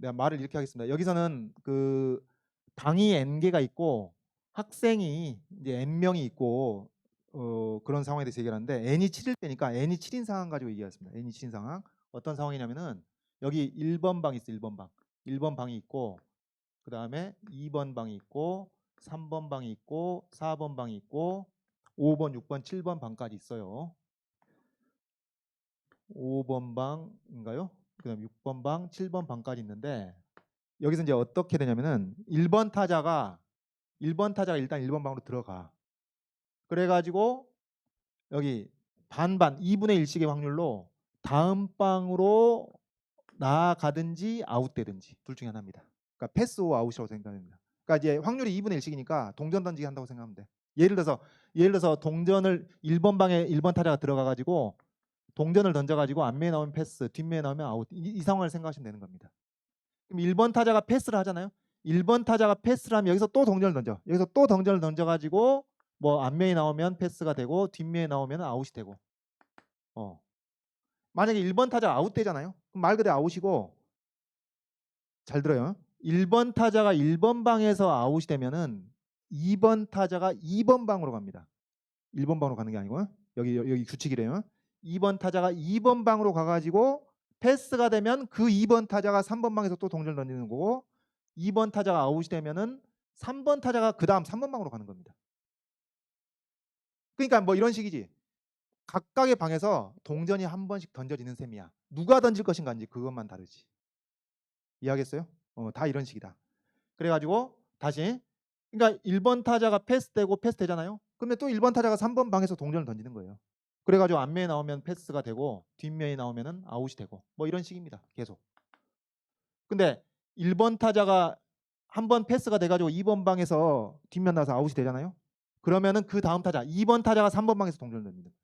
내가 말을 이렇게 하겠습니다. 여기서는 그 방이 n개가 있고 학생이 이제 n명이 있고 그런 상황에 대해서 얘기하는데 n이 7일 때니까 n이 7인 상황 가지고 얘기하겠습니다. n이 7인 상황. 어떤 상황이냐면은 여기 1번 방이 있어. 1번 방. 1번 방이 있고 그다음에 2번 방이 있고 3번 방이 있고 4번 방이 있고 5번, 6번, 7번 방까지 있어요. 5번 방인가요? 그다음 6번 방, 7번 방까지 있는데 여기서 이제 어떻게 되냐면은 1번 타자가 일단 1번 방으로 들어가. 그래가지고 여기 반반 2분의 1씩의 확률로 다음 방으로 나아가든지 아웃되든지 둘 중에 하나입니다. 그러니까 패스 오 아웃이라고 생각합니다. 그러니까 이제 확률이 2분의 1씩이니까 동전 던지기 한다고 생각하면 돼. 예를 들어서 동전을 1번 방에 1번 타자가 들어가가지고 동전을 던져가지고 앞면에 나오면 패스, 뒷면에 나오면 아웃 이 상황을 생각하시면 되는 겁니다. 그럼 1번 타자가 패스를 하잖아요. 1번 타자가 패스를 하면 여기서 또 동전을 던져. 여기서 또 동전을 던져가지고 뭐 앞면이 나오면 패스가 되고 뒷면에 나오면 아웃이 되고. 만약에 1번 타자가 아웃되잖아요. 그럼 말 그대로 아웃이고 잘 들어요. 1번 타자가 1번 방에서 아웃이 되면은 2번 타자가 2번 방으로 갑니다. 1번 방으로 가는 게 아니고요. 여기 규칙이래요. 2번 타자가 2번 방으로 가가지고 패스가 되면 그 2번 타자가 3번 방에서 또 동전을 던지는 거고 2번 타자가 아웃이 되면은 3번 타자가 그 다음 3번 방으로 가는 겁니다. 그러니까 뭐 이런 식이지. 각각의 방에서 동전이 한 번씩 던져지는 셈이야. 누가 던질 것인가 이제 그것만 다르지. 이해하겠어요? 다 이런 식이다. 그래가지고 다시 그러니까 1번 타자가 패스되고 패스되잖아요. 그러면 또 1번 타자가 3번 방에서 동전을 던지는 거예요. 그래가지고 앞면에 나오면 패스가 되고 뒷면에 나오면은 아웃이 되고 뭐 이런 식입니다. 계속. 근데 1번 타자가 한 번 패스가 돼가지고 2번 방에서 뒷면 나서 아웃이 되잖아요. 그러면은 그 다음 타자 2번 타자가 3번 방에서 동전을 던집니다.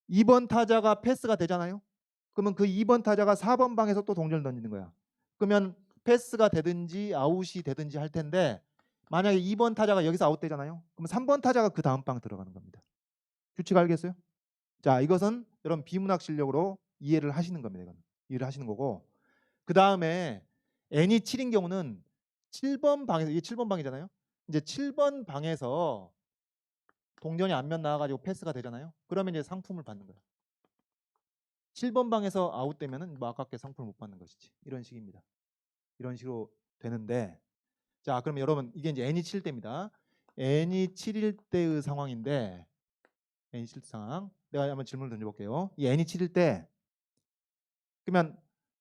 2번 타자가 패스가 되잖아요. 그러면 그 2번 타자가 4번 방에서 또 동전을 던지는 거야. 그러면 패스가 되든지 아웃이 되든지 할 텐데 만약에 2번 타자가 여기서 아웃되잖아요. 그럼 3번 타자가 그 다음 방 들어가는 겁니다. 규칙 알겠어요? 자, 이것은 여러분 비문학 실력으로 이해를 하시는 겁니다. 이건. 이해를 하시는 거고 그 다음에 n이 7인 경우는 7번 방에서 이게 7번 방이잖아요. 이제 7번 방에서 동전이 앞면 나와가지고 패스가 되잖아요. 그러면 이제 상품을 받는 거예요. 7번 방에서 아웃되면은 뭐 아깝게 상품을 못 받는 것이지. 이런 식입니다. 이런 식으로 되는데 자, 그러면 여러분 이게 이제 n이 7일 때입니다. n이 7일 때의 상황인데 n이 7일 상황. 내가 한번 질문을 던져볼게요. 이 n이 7일 때 그러면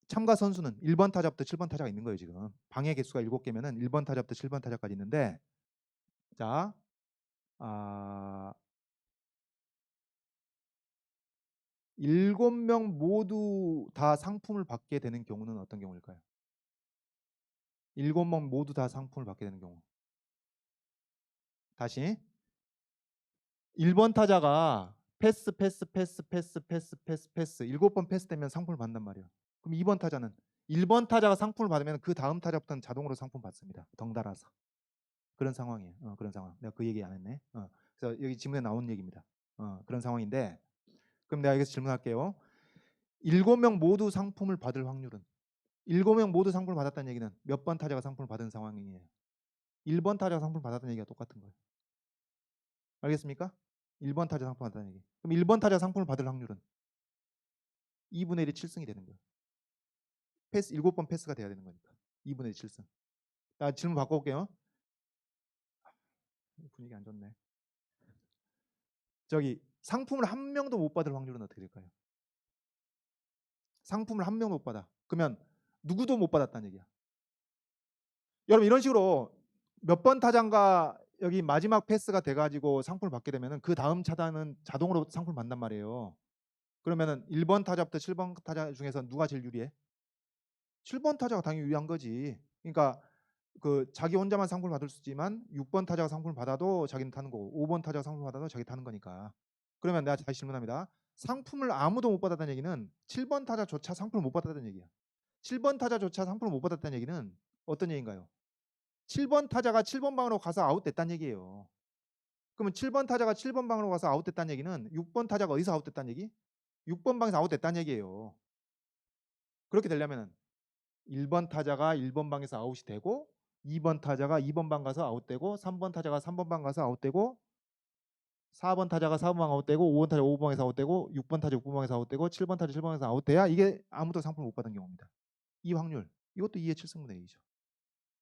참가 선수는 1번 타자부터 7번 타자가 있는 거예요. 지금 방해 개수가 7개면은 1번 타자부터 7번 타자까지 있는데 자, 7명 모두 다 상품을 받게 되는 경우는 어떤 경우일까요? 7명 모두 다 상품을 받게 되는 경우. 다시 1번 타자가 패스 7번 패스되면 상품을 받는단 말이에요. 그럼 2번 타자는 1번 타자가 상품을 받으면 그 다음 타자부터는 자동으로 상품 받습니다. 덩달아서. 그런 상황이에요. 그런 상황. 내가 그 얘기 안 했네. 그래서 여기 지문에 나온 얘기입니다. 그런 상황인데 그럼 내가 여기서 질문할게요. 7명 모두 상품을 받을 확률은 7명 모두 상품을 받았다는 얘기는 몇 번 타자가 상품을 받은 상황이에요. 1번 타자가 상품을 받았다는 얘기가 똑같은 거예요. 알겠습니까? 1번 타자 상품 받았다는 얘기. 그럼 1번 타자 상품을 받을 확률은 2분의 1이 7승이 되는 거예요. 패스 7번 패스가 돼야 되는 거니까. 2분의 1 7승. 자, 질문 바꿔볼게요. 분위기 안 좋네. 저기 상품을 한 명도 못 받을 확률은 어떻게 될까요? 상품을 한 명도 못 받아. 그러면 누구도 못 받았다는 얘기야. 여러분 이런 식으로 몇 번 타자인가 여기 마지막 패스가 돼가지고 상품을 받게 되면은 그 다음 차단은 자동으로 상품을 받단 말이에요. 그러면은 1번 타자부터 7번 타자 중에서 누가 제일 유리해? 7번 타자가 당연히 유리한 거지. 그러니까 그 자기 혼자만 상품을 받을 수 있지만 6번 타자가 상품을 받아도 자기는 타는 거고 5번 타자가 상품을 받아도 자기 타는 거니까. 그러면 내가 다시 질문합니다. 상품을 아무도 못 받았다는 얘기는 7번 타자조차 상품을 못 받았다는 얘기야. 7번 타자조차 상품을 못 받았다는 얘기는 어떤 얘기인가요? 7번 타자가 7번 방으로 가서 아웃됐다는 얘기예요. 그러면 7번 타자가 7번 방으로 가서 아웃됐다는 얘기는 6번 타자가 어디서 아웃됐다는 얘기? 6번 방에서 아웃됐다는 얘기예요. 그렇게 되려면은 1번 타자가 1번 방에서 아웃이 되고 2번 타자가 2번 방 가서 아웃되고 3번 타자가 3번 방 가서 아웃되고 4번 타자가 4번 방 아웃되고 5번 타자 5번 방에서 아웃되고 6번 타자 6번 방에서 아웃되고 7번 타자 7번 방에서 아웃돼야 이게 아무도 상품을 못 받은 경우입니다. 이 확률 이것도 2의 7승분의 1이죠.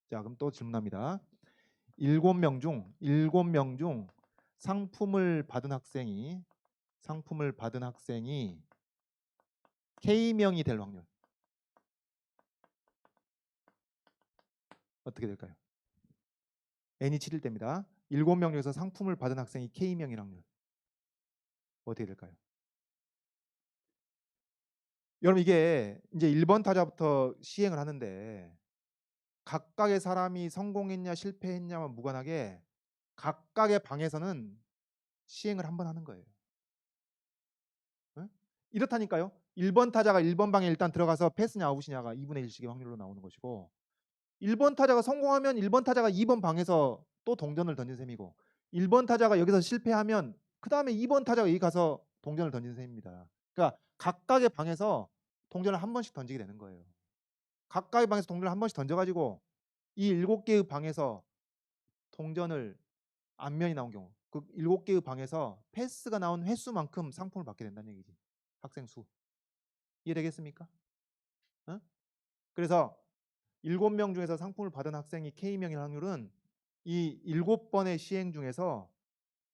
자, 그럼 또 질문합니다. 7명 중 상품을 받은 학생이 K명이 될 확률 어떻게 될까요? n이 7일 때입니다. 7명 중에서 상품을 받은 학생이 K명일 확률 어떻게 될까요? 여러분 이게 이제 1번 타자부터 시행을 하는데 각각의 사람이 성공했냐 실패했냐와 무관하게 각각의 방에서는 시행을 한 번 하는 거예요. 응? 이렇다니까요. 1번 타자가 1번 방에 일단 들어가서 패스냐 아웃이냐가 2분의 1씩의 확률로 나오는 것이고 1번 타자가 성공하면 1번 타자가 2번 방에서 또 동전을 던진 셈이고 1번 타자가 여기서 실패하면 그 다음에 2번 타자가 여기 가서 동전을 던진 셈입니다. 그러니까 각각의 방에서 동전을 한 번씩 던지게 되는 거예요. 각각의 방에서 동전을 한 번씩 던져가지고 이 7개의 방에서 동전을 앞면이 나온 경우 그 7개의 방에서 패스가 나온 횟수만큼 상품을 받게 된다는 얘기지. 학생 수. 이해되겠습니까? 어? 그래서 7명 중에서 상품을 받은 학생이 K명일 확률은 이 7번의 시행 중에서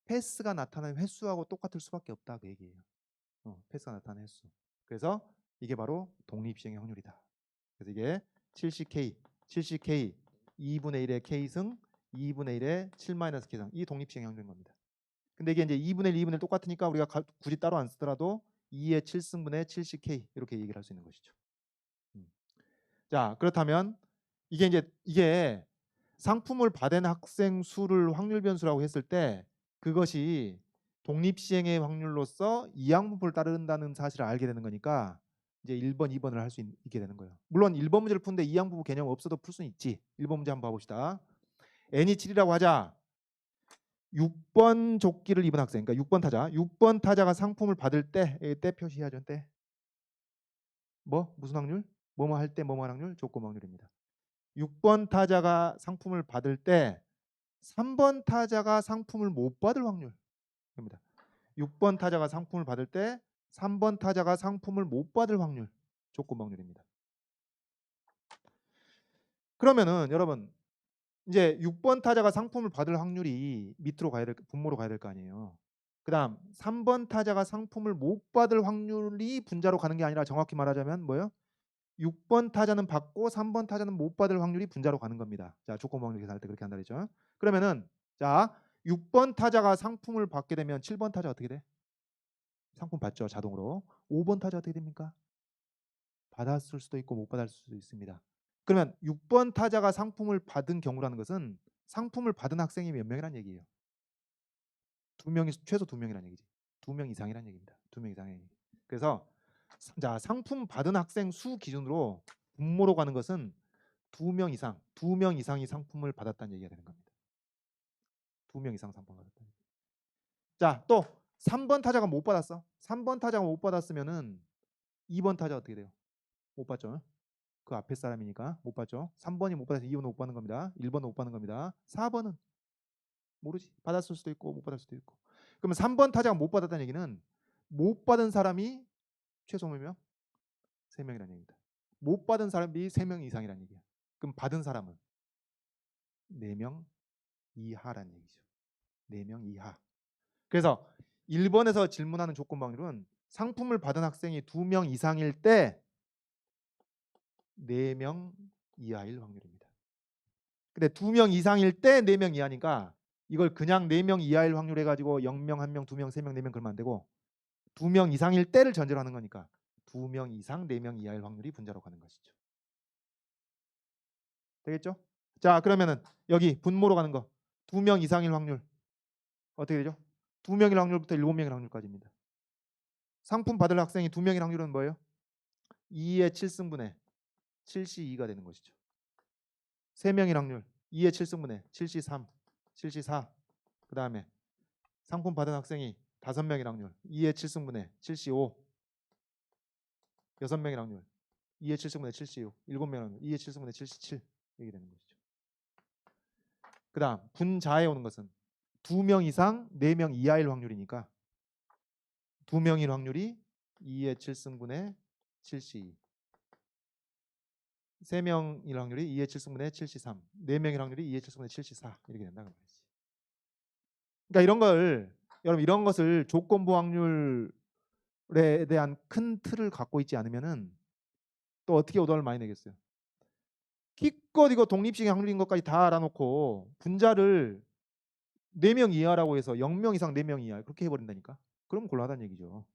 패스가 나타나는 횟수하고 똑같을 수밖에 없다 그 얘기예요. 패스가 나타나는 횟수. 그래서 이게 바로 독립시행의 확률이다. 그래서 이게 70K 2분의 1의 K승 2분의 1의 7-K승 이 독립시행의 확률인 겁니다. 근데 이게 이제 2분의 1, 2분의 1 똑같으니까 우리가 굳이 따로 안 쓰더라도 2의 7승분의 70K 이렇게 얘기를 할 수 있는 것이죠. 자, 그렇다면 이게 상품을 받은 학생 수를 확률 변수라고 했을 때 그것이 독립시행의 확률로서 이항분법을 따른다는 사실을 알게 되는 거니까 이제 1번, 2번을 할 수 있게 되는 거예요. 물론 1번 문제를 푸는데 이항분법 개념 없어도 풀 수는 있지. 1번 문제 한번 봐봅시다. n이 7이라고 하자. 6번 조끼를 입은 학생, 그러니까 6번 타자가 상품을 받을 때 표시해야죠. 때. 무슨 확률? 뭐뭐 할 때 뭐뭐 할 확률? 조건 확률입니다. 6번 타자가 상품을 받을 때 3번 타자가 상품을 못 받을 확률입니다. 6번 타자가 상품을 받을 때 3번 타자가 상품을 못 받을 확률, 조건 확률입니다. 그러면은 여러분 이제 6번 타자가 상품을 받을 확률이 밑으로 가야 될 분모로 가야 될 거 아니에요. 그다음 3번 타자가 상품을 못 받을 확률이 분자로 가는 게 아니라 정확히 말하자면 뭐예요? 6번 타자는 받고 3번 타자는 못 받을 확률이 분자로 가는 겁니다. 자, 조건 확률 계산할 때 그렇게 한다 그랬죠. 그러면은 자, 6번 타자가 상품을 받게 되면 7번 타자 어떻게 돼? 상품 받죠, 자동으로. 5번 타자 어떻게 됩니까? 받았을 수도 있고 못 받았을 수도 있습니다. 그러면 6번 타자가 상품을 받은 경우라는 것은 상품을 받은 학생이 몇 명이란 얘기예요? 2명이 최소 2명이란 얘기지. 2명 이상이란 얘기입니다. 2명 이상의 얘기. 그래서 자, 상품 받은 학생 수 기준으로 분모로 가는 것은 2명 이상이 상품을 받았다는 얘기가 되는 겁니다. 2명 이상 상품을 받았다. 자, 또 3번 타자가 못 받았어. 3번 타자가 못 받았으면은 2번 타자 어떻게 돼요? 못 받죠. 그 앞에 사람이니까 못 받죠. 3번이 못 받아서 2번은 못 받는 겁니다. 1번은 못 받는 겁니다. 4번은 모르지. 받았을 수도 있고 못 받을 수도 있고. 그러면 3번 타자가 못 받았다는 얘기는 못 받은 사람이 최소 몇 명? 3명이라는 얘기입니다. 못 받은 사람이 3명 이상이라는 얘기야. 그럼 받은 사람은 4명 이하라는 얘기죠. 4명 이하. 그래서 1번에서 질문하는 조건 확률은 상품을 받은 학생이 2명 이상일 때 4명 이하일 확률입니다. 근데 2명 이상일 때 4명 이하니까 이걸 그냥 4명 이하일 확률 해가지고 0명, 1명, 2명, 3명, 4명 그러면 안 되고 2명 이상일 때를 전제로 하는 거니까 2명 이상 4명 이하일 확률이 분자로 가는 것이죠. 되겠죠? 자, 그러면은 여기 분모로 가는 거 2명 이상일 확률 어떻게 되죠? 2명일 확률부터 7명일 확률까지입니다. 상품 받을 학생이 2명일 확률은 뭐예요? 2의 7승분의 7C2가 되는 것이죠. 3명일 확률 2의 7승분의 7C3, 7C4. 그 다음에 상품 받은 학생이 5명일 확률 2의 7승분의 7C5. 6명일 확률 2의 7승분의 76. 7명은 2의 7승분의 77 이렇게 되는 것이죠. 그 다음 분자에 오는 것은 2명 이상 4명 이하일 확률이니까 2명일 확률이 2의 7승분의 72. 3명일 확률이 2의 7승분의 73. 4명일 확률이 2의 7승분의 74 이렇게 된다는 거지. 그러니까 이런 걸 여러분 이런 것을 조건부 확률에 대한 큰 틀을 갖고 있지 않으면은 또 어떻게 오더를 많이 내겠어요. 기껏 이거 독립식의 확률인 것까지 다 알아놓고 분자를 4명 이하라고 해서 0명 이상 4명 이하 그렇게 해버린다니까. 그럼 곤란하다는 얘기죠.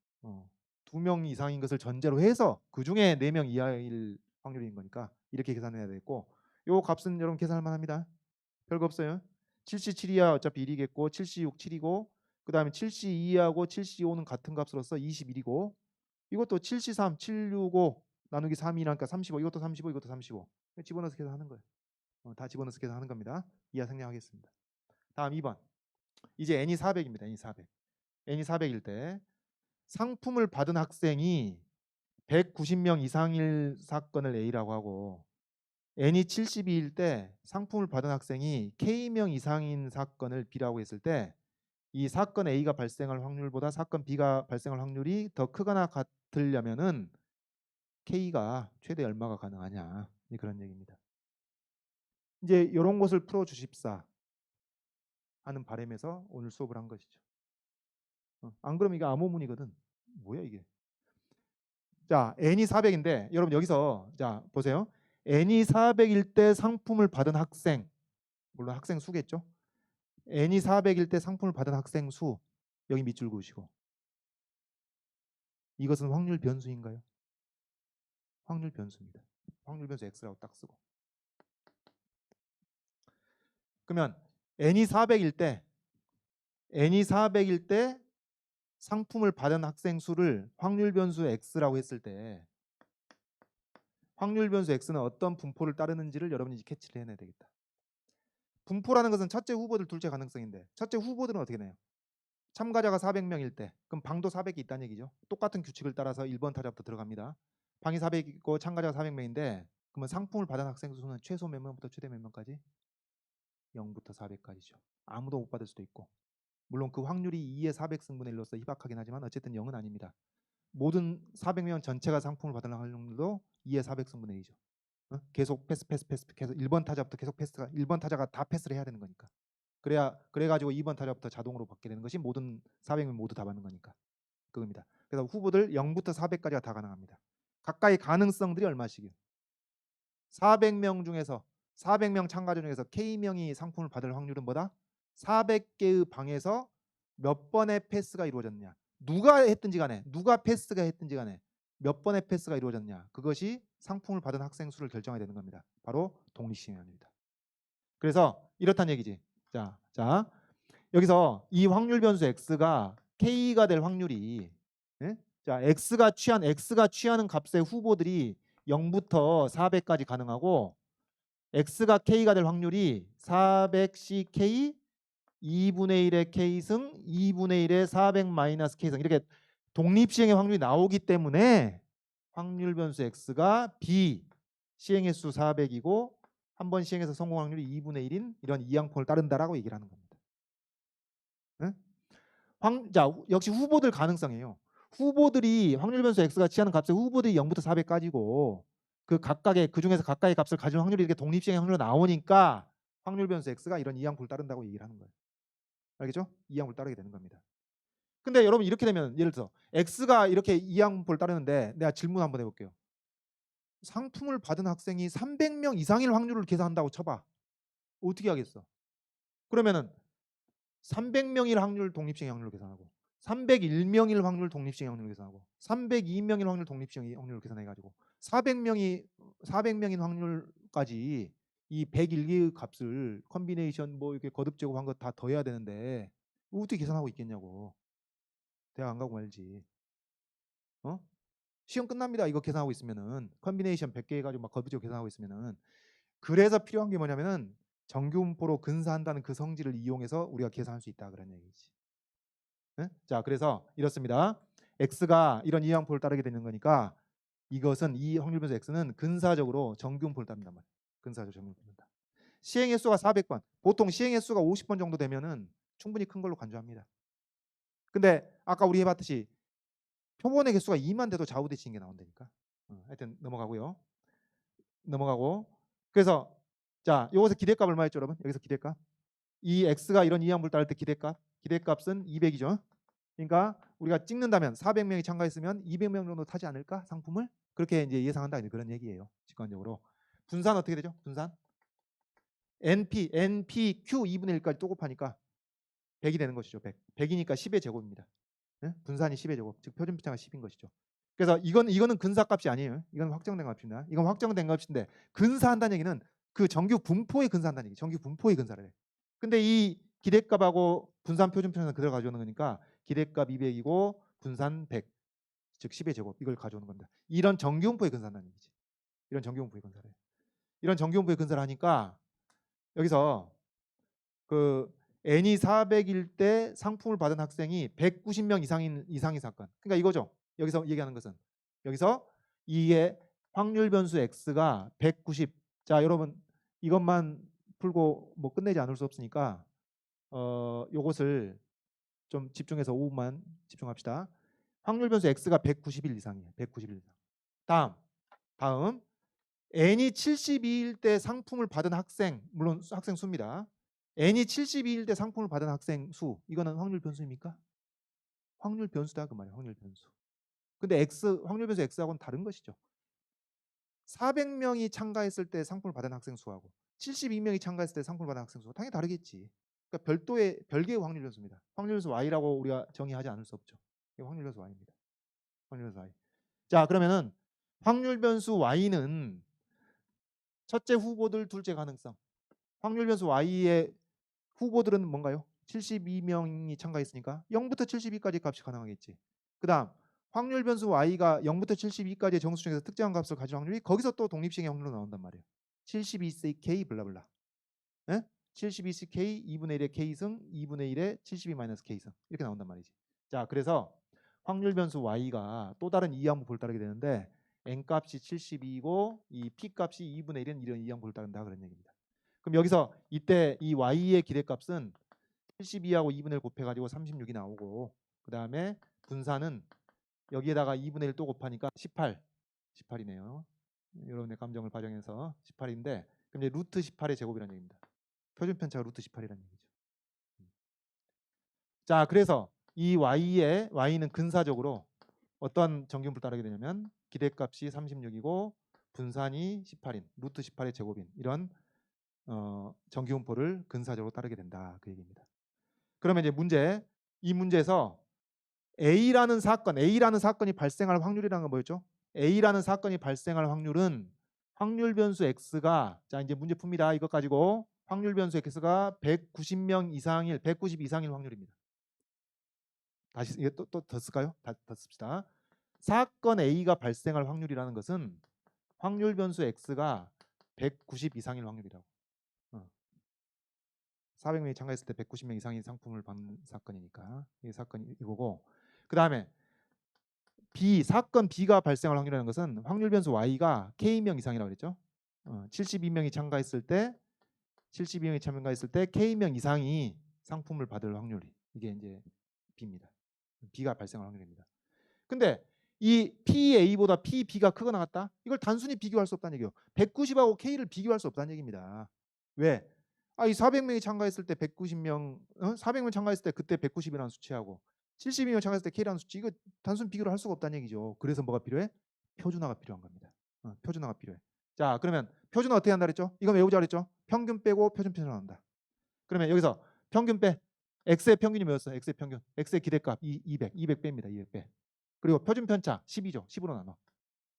2명 이상인 것을 전제로 해서 그 중에 4명 이하일 확률인 거니까 이렇게 계산해야 되겠고 요 값은 여러분 계산할 만합니다. 별거 없어요. 77이야 어차피 1이겠고 76 7이고 그 다음에 72하고 75는 같은 값으로서 21이고 이것도 73 765 나누기 3이니까 35 이것도 35 이것도 35 집어넣어서 계산하는 거예요. 다 집어넣어서 계산하는 겁니다. 이하 생략하겠습니다. 다음 2번 이제 n이 400입니다. n이 400. n이 400일 때 상품을 받은 학생이 190명 이상일 사건을 A라고 하고 n이 72일 때 상품을 받은 학생이 K명 이상인 사건을 B라고 했을 때 이 사건 A가 발생할 확률보다 사건 B가 발생할 확률이 더 크거나 같으려면은 K가 최대 얼마가 가능하냐 그런 얘기입니다. 이제 이런 것을 풀어 주십사 하는 바람에서 오늘 수업을 한 것이죠. 안 그러면 이게 암호문이거든. 뭐야 이게? 자, n이 400인데 여러분 여기서 자 보세요. n이 400일 때 상품을 받은 학생 물론 학생 수겠죠. n이 400일 때 상품을 받은 학생 수 여기 밑줄 그으시고 이것은 확률 변수인가요? 확률 변수입니다. 확률 변수 x라고 딱 쓰고 그러면 n이 400일 때 상품을 받은 학생 수를 확률 변수 x라고 했을 때 확률 변수 x는 어떤 분포를 따르는지를 여러분이 캐치를 해내야 되겠다. 분포라는 것은 첫째 후보들 둘째 가능성인데 첫째 후보들은 어떻게 돼요? 참가자가 400명일 때 그럼 방도 400이 있다는 얘기죠. 똑같은 규칙을 따라서 1번 타자부터 들어갑니다. 방이 400이고 참가자가 400명인데 그러면 상품을 받은 학생 수는 최소 몇 명부터 최대 몇 명까지? 0부터 400까지죠. 아무도 못 받을 수도 있고 물론 그 확률이 2의 400승분의 1로서 희박하긴 하지만 어쨌든 0은 아닙니다. 모든 400명 전체가 상품을 받을 확률도 2의 400승분의 1이죠. 계속 패스 계속 1번 타자부터 계속 패스가 1번 타자가 다 패스를 해야 되는 거니까. 그래가지고 2번 타자부터 자동으로 받게 되는 것이 모든 400명 모두 다 받는 거니까 그겁니다. 그래서 후보들 0부터 400까지가 다 가능합니다. 각각의 가능성들이 얼마씩이요? 400명 중에서 400명 참가자 중에서 K명이 상품을 받을 확률은 뭐다? 400개의 방에서 몇 번의 패스가 이루어졌냐. 누가 했든지 간에 누가 패스가 했든지 간에 몇 번의 패스가 이루어졌냐. 그것이 상품을 받은 학생 수를 결정해야 되는 겁니다. 바로 독립시행률입니다. 그래서 이렇다는 얘기지. 자 여기서 이 확률 변수 x가 k가 될 확률이 자 x가 취하는 값의 후보들이 0부터 400까지 가능하고 x가 k가 될 확률이 400ck 2분의 1의 k승 2분의 1의 400 마이너스 k승 이렇게 독립시행의 확률이 나오기 때문에 확률 변수 x가 b 시행의 수 400이고 한 번 시행해서 성공 확률이 2분의 1인 이런 이항폭을 따른다라고 얘기를 하는 겁니다. 자 역시 후보들 가능성이에요. 후보들이 확률 변수 x가 취하는 값의 후보들이 0부터 400까지고 그 중에서 각각의 값을 가진 확률이 이렇게 독립시행의 확률로 나오니까 확률 변수 x가 이런 이항폭을 따른다고 얘기를 하는 거예요. 알겠죠? 이항폭을 따르게 되는 겁니다. 근데 여러분 이렇게 되면 예를 들어서 x가 이렇게 이항폭을 따르는데 내가 질문 한번 해볼게요. 상품을 받은 학생이 300명 이상일 확률을 계산한다고 쳐봐. 어떻게 하겠어? 그러면은 300명일 확률 독립시행 확률을 계산하고 301명일 확률 독립시행 확률을 계산하고 302명일 확률 독립시행 확률을 계산해가지고 400명인 확률까지 이 101개의 값을 컨비네이션 뭐 이렇게 거듭 제곱한 거 다 더해야 되는데 어떻게 계산하고 있겠냐고. 대학 안 가고 말지. 시험 끝납니다. 이거 계산하고 있으면은 컨비네이션 100개 해가지고 막 거듭 제곱 계산하고 있으면은 그래서 필요한 게 뭐냐면은 정규분포로 근사한다는 그 성질을 이용해서 우리가 계산할 수 있다 그런 얘기지. 자 그래서 이렇습니다. x가 이런 이항폭을 따르게 되는 거니까 이것은 이 확률 변수 x는 근사적으로 정규분포를 따른단 말이에요. 근사적으로 정규분포를 따른다. 시행 횟수가 400번. 보통 시행 횟수가 50번 정도 되면은 충분히 큰 걸로 간주합니다. 근데 아까 우리 해봤듯이 표본의 개수가 2만 돼도 좌우대칭인 게 나온다니까. 하여튼 넘어가고요. 넘어가고. 그래서 자, 여기서 기대값 얼마였죠, 여러분? 여기서 기대값. 이 x가 이런 이항분을 따를 때 기대값은 200이죠. 그러니까 우리가 찍는다면 400명이 참가했으면 200명 정도 타지 않을까? 상품을? 그렇게 이제 예상한다 그런 얘기예요. 직관적으로. 분산 어떻게 되죠? 분산. NPQ 2분의 1까지 또 곱하니까 100이 되는 것이죠. 100. 100이니까 10의 제곱입니다. 네? 분산이 10의 제곱. 즉 표준 편차가 10인 것이죠. 그래서 이거는 근사값이 아니에요. 이건 확정된 값입니다. 이건 확정된 값인데 근사한다는 얘기는 그 정규 분포에 근사한다는 얘기. 정규 분포에 근사를 해. 근데 이 기대값하고 분산 표준 편차는 그대로 가져오는 거니까 기대값 200이고 분산 100. 즉 10의 제곱 이걸 가져오는 겁니다. 이런 정규 분포에 근사한다는 얘기지. 이런 정규 분포에 근사를 해. 이런 정규 분포에 근사를 하니까 여기서 그 n이 400일 때 상품을 받은 학생이 190명 이상인 사건. 그러니까 이거죠. 여기서 얘기하는 것은 여기서 이게 확률 변수 x가 190. 자, 여러분 이것만 풀고 뭐 끝내지 않을 수 없으니까 요것을 좀 집중해서 5분만 집중합시다. 확률 변수 x가 190일 이상이에요. 190일 이상. 다음 n이 72일 때 상품을 받은 학생, 물론 학생 수입니다. n이 72일 때 상품을 받은 학생 수, 이거는 확률 변수입니까? 확률 변수다 그 말이에요. 확률 변수. 근데 확률 변수 x하고는 다른 것이죠. 400명이 참가했을 때 상품을 받은 학생 수하고 72명이 참가했을 때 상품을 받은 학생 수가 당연히 다르겠지. 그러니까 별개의 확률 변수입니다. 확률 변수 y라고 우리가 정의하지 않을 수 없죠. 이게 확률 변수 y입니다. 확률 변수 y. 자, 그러면은 확률 변수 y는 첫째 후보들, 둘째 가능성. 확률 변수 y의 후보들은 뭔가요? 72명이 참가했으니까 0부터 72까지 값이 가능하겠지. 그 다음 확률 변수 y가 0부터 72까지의 정수 중에서 특정한 값을 가진 확률이 거기서 또 독립식의 확률로 나온단 말이에요. 72ck 블라블라. 예? 72ck 2분의 1의 k승 2분의 1의 72-k승 이렇게 나온단 말이지. 자, 그래서 확률 변수 y가 또 다른 이항분포를 따르게 되는데 n 값이 72이고 이 p 값이 2분의 1은 이런 이항분포를 따른다 그런 얘기입니다. 그럼 여기서 이때 이 y의 기대값은 72하고 2분의 1 곱해가지고 36이 나오고 그 다음에 분산은 여기에다가 2분의 1 또 곱하니까 18이네요. 여러분의 감정을 반영해서 18인데 그럼 이제 루트 18의 제곱이라는 얘기입니다. 표준 편차가 루트 18이라는 얘기죠. 자, 그래서 이 y는 근사적으로 어떤 정규분포를 따르게 되냐면 기대값이 36이고 분산이 18인 루트 18의 제곱인 이런 정규분포를 근사적으로 따르게 된다 그 얘기입니다. 그러면 이제 이 문제에서 A라는 사건이 발생할 확률이라는 건 뭐였죠? A라는 사건이 발생할 확률은 확률 변수 X가 자 이제 문제 풉니다. 이것 가지고 확률 변수 X가 190명 이상일 190 이상일 확률입니다. 다시 이게 또 더 쓸까요? 더 씁시다. 사건 A가 발생할 확률이라는 것은 확률 변수 X가 190 이상일 확률이라고. 400명이 참가했을 때 190명 이상의 상품을 받는 사건이니까 이 사건이 이거고 그 다음에 사건 B가 발생할 확률이라는 것은 확률 변수 Y가 K명 이상이라고 그랬죠. 72명이 참가했을 때 K명 이상이 상품을 받을 확률이 이게 이제 B입니다. B가 발생할 확률입니다. 근데 이 PA보다 PB가 크거나 같다? 이걸 단순히 비교할 수 없다는 얘기예요. 190하고 K를 비교할 수 없다는 얘기입니다. 왜? 이 400명이 참가했을 때 190명, 400명 참가했을 때 그때 190이라는 수치하고 72명 참가했을 때 K라는 수치 이거 단순 비교를 할 수가 없다는 얘기죠. 그래서 뭐가 필요해? 표준화가 필요한 겁니다. 표준화가 필요해. 자, 그러면 표준화 어떻게 한다 그랬죠? 이거 외우자 그랬죠? 평균 빼고 표준 표준화한다. 그러면 여기서 평균 빼. X의 평균이 뭐였어? X의 평균. X의 기대값 200 뺍니다. 200 빼. 그리고 표준 편차 10이죠. 10으로 나눠.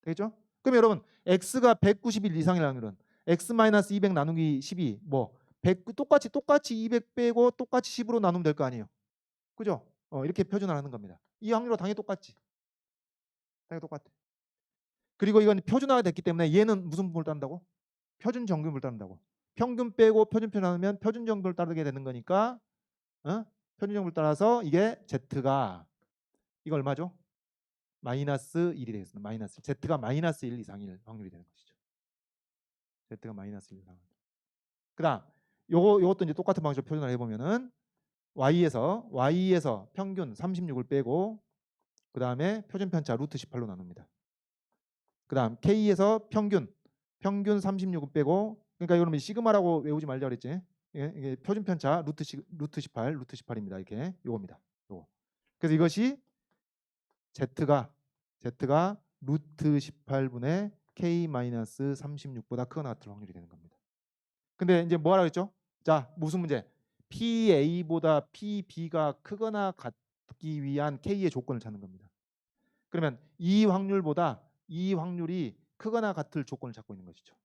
되겠죠? 그럼 여러분 X가 190일 이상일 확률은 X-200 나누기 12 뭐 100 똑같이 200 빼고 똑같이 10으로 나누면 될 거 아니에요. 그죠? 이렇게 표준화를 하는 겁니다. 이 확률로 당연히 똑같지. 당연히 똑같아. 그리고 이건 표준화가 됐기 때문에 얘는 무슨 분포를 따른다고? 표준 정규분포를 따른다고. 평균 빼고 표준 나누면 표준 정규분포를 따르게 되는 거니까 표준 정규분포를 따라서 이게 Z가 이거 얼마죠? 마이너스 1이 되겠습니다. 마이너스 Z가 마이너스 1 이상일 확률이 되는 것이죠. Z가 마이너스 1 이상. 그다음 요것도 이제 똑같은 방식으로 표현을 해보면은 Y에서 평균 36을 빼고 그 다음에 표준 편차 루트 18로 나눕니다. 그 다음 K에서 평균 36을 빼고, 그러니까 이거는 시그마라고 외우지 말자 그랬지. 이게 표준 편차 루트 18입니다. 이렇게 요겁니다. 요거. 그래서 이것이 Z가 루트 18분의 K-36보다 크거나 같을 확률이 되는 겁니다. 근데 이제 뭐 하라고 했죠? 자, 무슨 문제? PA보다 PB가 크거나 같기 위한 K의 조건을 찾는 겁니다. 그러면 이 확률이 크거나 같을 조건을 찾고 있는 것이죠.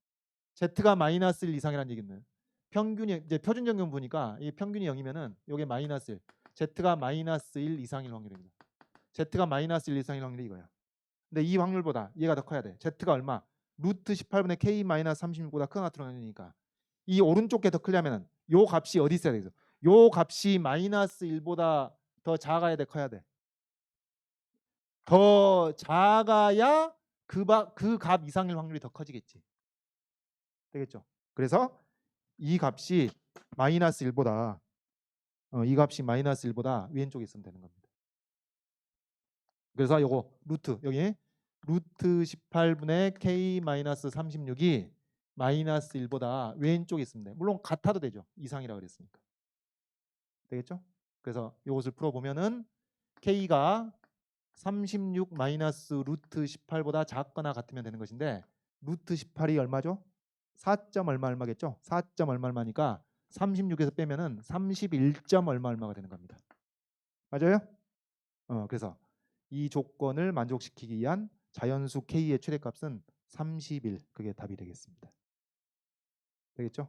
Z가 마이너스 1 이상이라는 얘기는 평균이 이제 표준 정경 보니까 이 평균이 0이면은 이게 마이너스 1. Z가 마이너스 1 이상일 확률입니다. Z가 마이너스 1 이상일 확률이 이거야. 근데 이 확률보다 얘가 더 커야 돼. Z가 얼마? 루트 18분의 K 마이너스 36보다 크거나 같은 확률이니까 이 오른쪽 게 더 크려면은 요 값이 어디 있어야 되겠어? 요 값이 마이너스 1보다 더 작아야 돼, 커야 돼? 더 작아야 그 값 이상일 확률이 더 커지겠지. 되겠죠? 그래서 이 값이 마이너스 1보다 왼쪽에 있으면 되는 겁니다. 그래서 요거 여기 루트 18분의 K 마이너스 36이 마이너스 1보다 왼쪽에 있으면 돼. 물론 같아도 되죠. 이상이라 그랬으니까. 되겠죠? 그래서 이것을 풀어보면은 K가 36 마이너스 루트 18보다 작거나 같으면 되는 것인데 루트 18이 얼마죠? 4. 얼마겠죠? 4. 얼마니까 36에서 빼면은 31. 얼마가 되는 겁니다. 맞아요? 그래서 이 조건을 만족시키기 위한 자연수 K의 최대값은 31. 그게 답이 되겠습니다. 되겠죠?